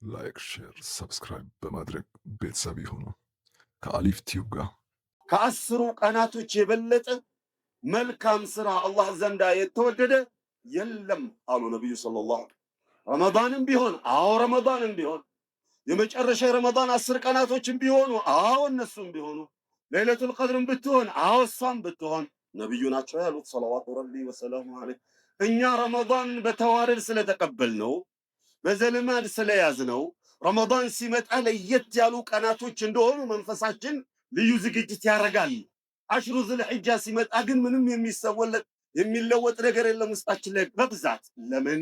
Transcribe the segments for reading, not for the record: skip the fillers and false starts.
ላይክ፣ ሼር፣ ሰብስክራይብ በማድረግ ቤተሰብ ይሁኑ ከአሊፍ ቲዩብ ጋር። ከአስሩ ቀናቶች የበለጠ መልካም ስራ አላህ ዘንዳ የተወደደ የለም አሉ ነብዩ ሰለላሁ ዐለይሂ ወሰለም። ረመዳንም ቢሆን አዎ፣ ረመዳንም ቢሆን የመጨረሻ የረመዳን 10 ቀናቶችም ቢሆኑ አዎ፣ እነሱም ቢሆኑ ለይለቱል ቀድርም ብትሆን አዎ፣ እሷም ብትሆን ነብዩ ናቸው ያሉት ሰለዋቱ ረቢ ወሰላሙ ዐለይሂ። እኛ ረመዳን በተዋረድ ስለተቀበልነው በዘልማድ ስለያዝነው ረመዳን ሲመጣ ለየት ያሉ ቀናቶች እንደሆኑ መንፈሳችን ልዩ ዝግጅት ያደርጋል። አሽሩ ዝልሕጃ ሲመጣ ግን ምንም የሚለወጥ ነገር የለም ውስጣችን ላይ በብዛት። ለምን?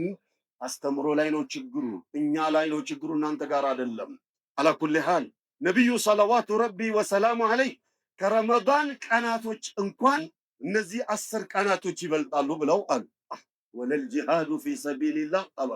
አስተምሮ ላይ ነው ችግሩ፣ እኛ ላይ ነው ችግሩ፣ እናንተ ጋር አይደለም። አላኩል ሃል ነቢዩ ሰለዋቱ ረቢ ወሰላሙ ዐለይህ ከረመዳን ቀናቶች እንኳን እነዚህ 10 ቀናቶች ይበልጣሉ ብለው አሉ። ወለል ጂሃዱ ፊ ሰቢልላህ አሉ።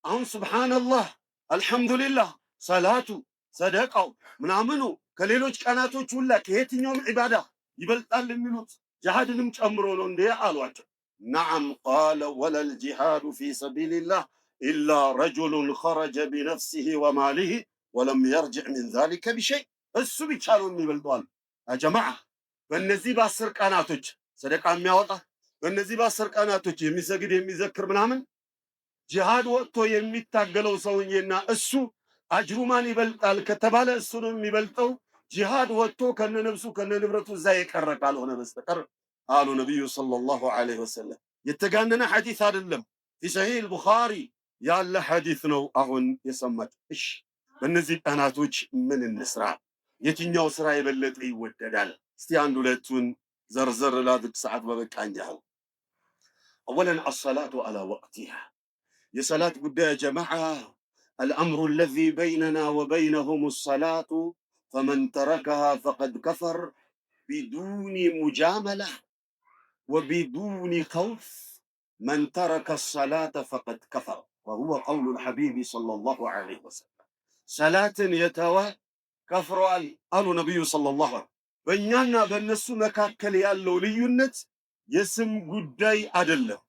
አሁን ሱብሃንአላህ አልሐምዱሊላህ ሰላቱ ሰደቃው ምናምኑ ከሌሎች ቀናቶች ሁላ ከየትኛውም ዒባዳ ይበልጣል የሚሉት ጂሃድንም ጨምሮ ነው እንዴ አሏቸው። ነዓም ቃለ ወለል ጂሃዱ ፊ ሰቢልላህ ኢላ ረጁሉን ኸረጀ ቢነፍሲሂ ወማሊሂ ወለም የርጅዕ ሚን ዛሊከ ቢሸይ። እሱ ብቻ ነው የሚበልጠዋል። ጀማዓ በእነዚህ በ10 ቀናቶች ሰደቃ የሚያወጣ በእነዚህ በ10 ቀናቶች የሚሰግድ የሚዘክር ምናምን ጂሃድ ወጥቶ የሚታገለው ሰውዬና እሱ አጅሩ ማን ይበልጣል ከተባለ እሱ ነው የሚበልጠው ጂሃድ ወጥቶ ከነነብሱ ከነንብረቱ እዛ የቀረ ካልሆነ በስተቀር አሉ ነብዩ ሰለላሁ ዐለይሂ ወሰለም። የተጋነነ ሐዲስ አይደለም፣ ፊ ሰሒህ አልቡኻሪ ያለ ሐዲስ ነው። አሁን የሰማችሁ እሺ፣ በእነዚህ ቀናቶች ምን እንስራ? የትኛው ስራ የበለጠ ይወደዳል? እስቲ አንድ ሁለቱን ዘርዘር ላድርግ ሰዓት በበቃኝ ያህል። አወለን አሰላቱ አላ ወቅቲሃ የሰላት ጉዳይ ጀማዓ الأمر الذي بيننا وبينهم الصلاة فمن تركها فقد كفر بدون مجاملة وبدون خوف. من ترك الصلاة فقد كفر وهو قول الحبيب صلى الله عليه وسلم. صلاة يتوى كفر قالوا نبي صلى الله عليه وسلم. بيننا بالنسو مكاكل يالو ليونت يسم قداي أدله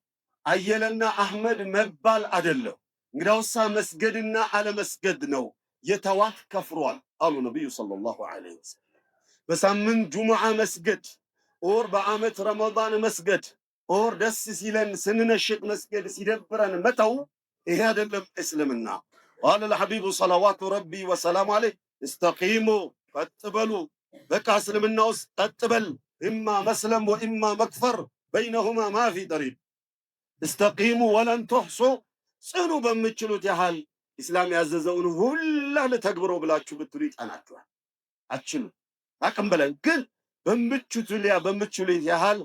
أيلنا أحمد مبال أدله እንግዳውሳ መስገድና አለመስገድ ነው የተዋት ከፍሯል አሉ ነብዩ ሰለላሁ ዐለይሂ ወሰለም። በሳምንት ጁሙዓ መስገድ ኦር በአመት ረመዳን መስገድ ኦር ደስ ሲለን ስንነሽጥ መስገድ ሲደብረን መተው ይሄ አይደለም እስልምና። ቃለ الحبيب صلوات ربي وسلام عليه استقيموا ቀጥበሉ። በቃ እስልምና ውስጥ ቀጥበል ኢማ መስለም ወኢማ መክፈር በይነሁማ ማ ፊ ጠሪቅ استقيموا ولن تحصوا ጽኑ በምችሉት ያህል ኢስላም ያዘዘውን ሁላ ለተግብረው ብላችሁ ብትሉ ይጣናችኋል። አችሉ አቅም በላይ ግን በምችሉት ያህል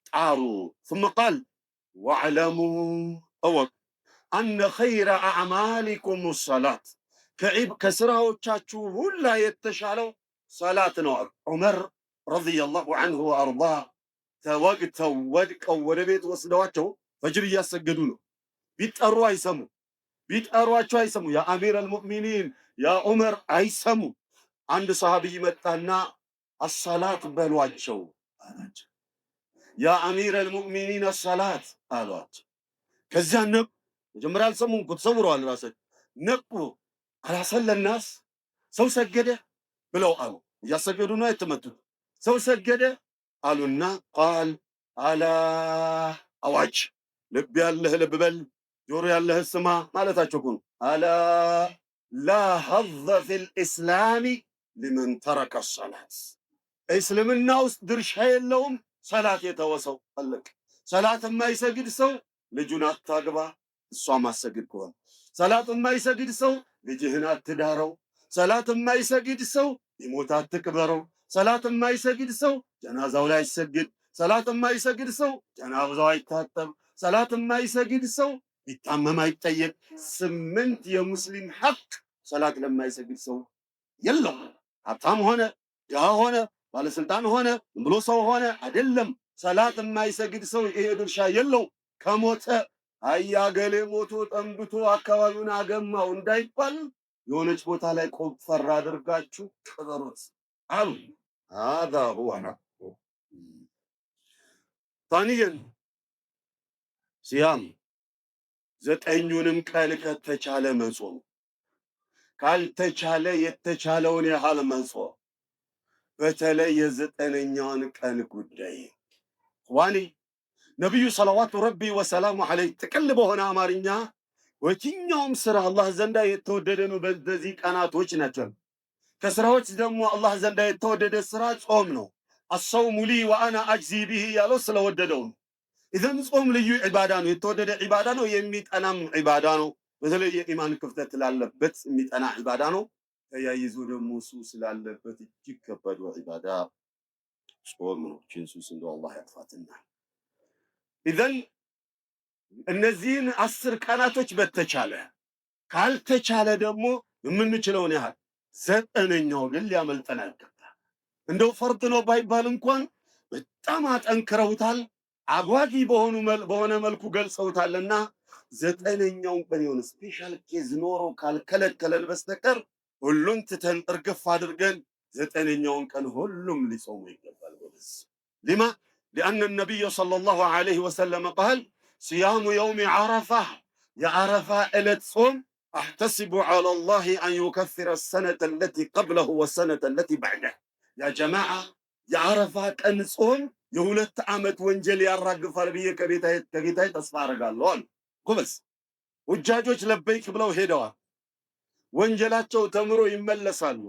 ጣሩ። ثم قال واعلموا أوك أن خير أعمالكم الصلاة ከስራዎቻችሁ ሁላ የተሻለው ሰላት ነው። ዑመር ረዲየላሁ ዐንሁ ወአርዳ ተወግተው ወድቀው ወደ ቤት ወስደዋቸው ፈጅር እያሰገዱ ነው። ቢጠሩ አይሰሙ፣ ቢጠሯቸው አይሰሙ። ያ አሚር አልሙእሚኒን ያ ዑመር አይሰሙ። አንድ ሰሃቢይ መጣና አሰላት በሏቸው አላቸው። ያ አሚር አልሙእሚኒን አሰላት አሏቸው። ከዚያ ነቁ። መጀመሪያ አልሰሙም እኮ ተሰውረዋል ራሳቸው። ነቁ። አላሰለናስ ሰው ሰገደ ብለው አሉ። እያሰገዱ ነው የተመቱት። ሰው ሰገደ አሉና ቃል አላ አዋጅ፣ ልብ ያለህ ልብ በል ጆሮ ያለህ ስማ ማለታቸው እኮ ነው። አላ ላ ሐዘ ፊል ኢስላሚ ሊመን ተረከ ሰላት፣ እስልምና ውስጥ ድርሻ የለውም ሰላት የተወሰው። አለቅ። ሰላት የማይሰግድ ሰው ልጁን አታግባ፣ እሷ ማሰግድ ከሆነ። ሰላት የማይሰግድ ሰው ልጅህን አትዳረው። ሰላት የማይሰግድ ሰው ይሞት አትቅበረው። ሰላት የማይሰግድ ሰው ጀናዛው ላይ አይሰግድ። ሰላት የማይሰግድ ሰው ጀናዛው አይታጠብ። ሰላት የማይሰግድ ሰው ቢታመም አይጠየቅ። 8 የሙስሊም ሐቅ ሰላት ለማይሰግድ ሰው የለው። ሀብታም ሆነ ድሃ ሆነ ባለስልጣን ሆነ ብሎ ሰው ሆነ አይደለም። ሰላት የማይሰግድ ሰው ይሄ ድርሻ የለው። ከሞተ አያገሌ ሞቶ ጠንብቶ አካባቢውን አገማው እንዳይባል የሆነች ቦታ ላይ ቆፈር አድርጋችሁ ቅበሩት አሉ። هذا هو ثانيا صيام ዘጠኙንም ቀን ከተቻለ መጾም፣ ካልተቻለ የተቻለውን ያህል መጾም። በተለይ የዘጠነኛውን ቀን ጉዳይ ዋኒ ነቢዩ ሰለዋቱ ረቢ ወሰላሙ ዐለይሂ ጥቅል በሆነ አማርኛ የትኛውም ስራ አላህ ዘንዳ የተወደደ ነው በዚህ ቀናቶች ናቸው። ከስራዎች ደግሞ አላህ ዘንዳ የተወደደ ስራ ጾም ነው። አሰውሙ ሊ ወአና አጅዚ ቢሂ ያለው ስለወደደው ነው። ኢዘን ጾም ልዩ ዒባዳ ነው፣ የተወደደ ዒባዳ ነው፣ የሚጠናም ዒባዳ ነው። በተለይ የኢማን ክፍተት ላለበት የሚጠና ዒባዳ ነው። ተያይዞ ደግሞ ሱስ ስላለበት እጅግ ከባዱ ዒባዳ ጾም ነው። ሱስ እንደው አላህ ያጥፋትና ኢዘን እነዚህን 10 ቀናቶች በተቻለ ካልተቻለ ደግሞ የምንችለውን ያህል ዘጠነኛው ግን ሊያመልጠን አይገባም። እንደው ፈርድ ነው ባይባል እንኳን በጣም አጠንክረውታል፣ አጓጊ በሆነ መልኩ ገልጸውታልና ዘጠነኛውን ቀን የሆነ ስፔሻል ኬዝ ኖሮ ካልከለከለን በስተቀር ሁሉን ትተን እርግፍ አድርገን ዘጠነኛውን ቀን ሁሉም ሊጾሙ ይገባል። ወደስ ሊማ لأن النبي صلى الله عليه وسلم قال صيام يوم عرفة يا عرفة إلت صوم أحتسب على الله أن يكفر السنة التي قبله والسنة التي بعده. يا جماعة يا عرفة كان صوم يولت عمت وانجل يا الرق فربية كبيتاي تصفار قال لون قبس وجاجوش لبيك بلو هيدوا ወንጀላቸው ተምሮ ይመለሳሉ።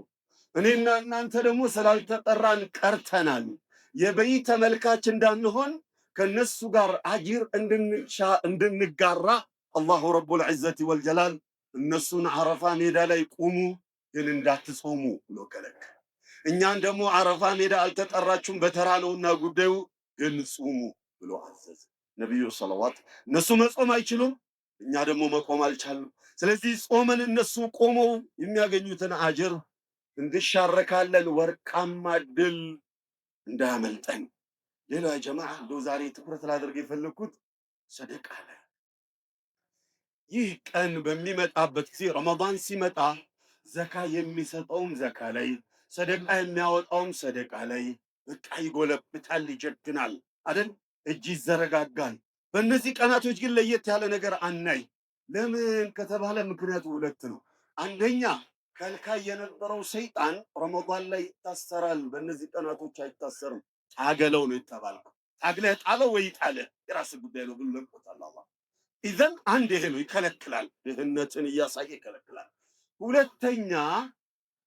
እኔና እናንተ ደግሞ ስላልተጠራን ቀርተናል። የበይ ተመልካች እንዳንሆን ከነሱ ጋር አጅር እንድንጋራ አላሁ ረቡል ዒዘቲ ወልጀላል እነሱን አረፋ ሜዳ ላይ ቁሙ ግን እንዳትጾሙ ብሎ ከለከለ። እኛን ደግሞ አረፋ ሜዳ አልተጠራችሁም በተራ ነውና ጉዳዩ ግን ጹሙ ብሎ አዘዘ ነብዩ ሰለዋት። እነሱ መጾም አይችሉም፣ እኛ ደግሞ መቆም አልቻልንም። ስለዚህ ጾመን እነሱ ቆመው የሚያገኙትን አጅር እንድሻረካለን፣ ወርቃማ ድል እንዳያመልጠን። ሌላ ጀማዓ እንደው ዛሬ ትኩረት ላደርግ የፈለኩት ሰደቃ ላይ። ይህ ቀን በሚመጣበት ጊዜ ረመዳን ሲመጣ ዘካ የሚሰጠውም ዘካ ላይ፣ ሰደቃ የሚያወጣውም ሰደቃ ላይ በቃ ይጎለብታል፣ ይጀግናል አይደል? እጅ ይዘረጋጋል። በእነዚህ ቀናቶች ግን ለየት ያለ ነገር አናይ። ለምን ከተባለ ምክንያቱ ሁለት ነው። አንደኛ ከልካይ የነበረው ሰይጣን ረመዳን ላይ ይታሰራል፣ በእነዚህ ቀናቶች አይታሰርም። ታገለው ነው የተባለው። ታግለህ ጣለው ወይ ጣለ የራስ ጉዳይ ነው ብሎ ለቆታል አላህ። ኢዘን አንድ ይሄ ነው፣ ይከለክላል፣ ድህነትን እያሳየ ይከለክላል። ሁለተኛ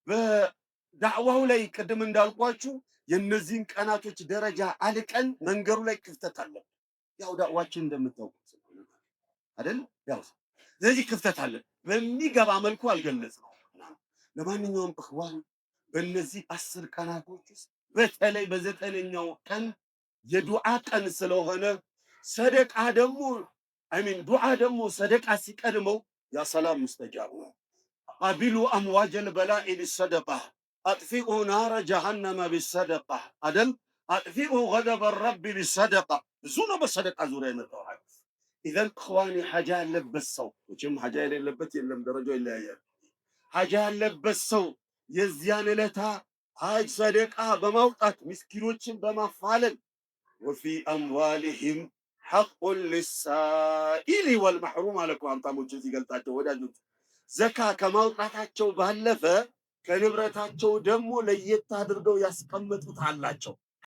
በዳዕዋው ላይ ቅድም እንዳልኳችሁ የነዚህን ቀናቶች ደረጃ አልቀን መንገሩ ላይ ክፍተት አለ። ያው ዳዕዋችን እንደምታውቁት አይደል? ያው ስለዚህ ክፍተት አለ፣ በሚገባ መልኩ አልገለጽነው። ለማንኛውም እኽዋን በእነዚህ 10 ቀናቶች ውስጥ በተለይ በዘጠነኛው ቀን የዱዓ ቀን ስለሆነ ሰደቃ ደግሞ ዱዓ ደግሞ ሰደቃ ሲቀድመው ያ ሰላም ሙስተጃብ ነው። አቢሉ አምዋጀል በላኢ ቢሰደቃ አጥፊኡ ናረ ጀሃነመ ቢሰደቃ አደል? አጥፊኡ ገደበ ረቢ ቢሰደቃ። ብዙ ነው በሰደቃ ዙሪያ የመጣው። ኢዘን እኽዋኒ ሐጃ ያለበት ሰው ወይም ሐጃ የሌለበት የለም፣ ደረጃው ይለያያል። ሐጃ ያለበት ሰው የዚያን ዕለታ ሐጅ ሰደቃ በማውጣት ምስኪኖችን በማፋለል ወፊ አምዋሊሂም ሐቁን ሊሳኢሊ ወልመሕሩም አለኩ ሀብታሞችን ሲገልጣቸው ወዳጆች ዘካ ከማውጣታቸው ባለፈ ከንብረታቸው ደግሞ ለየት አድርገው ያስቀመጡት አላቸው።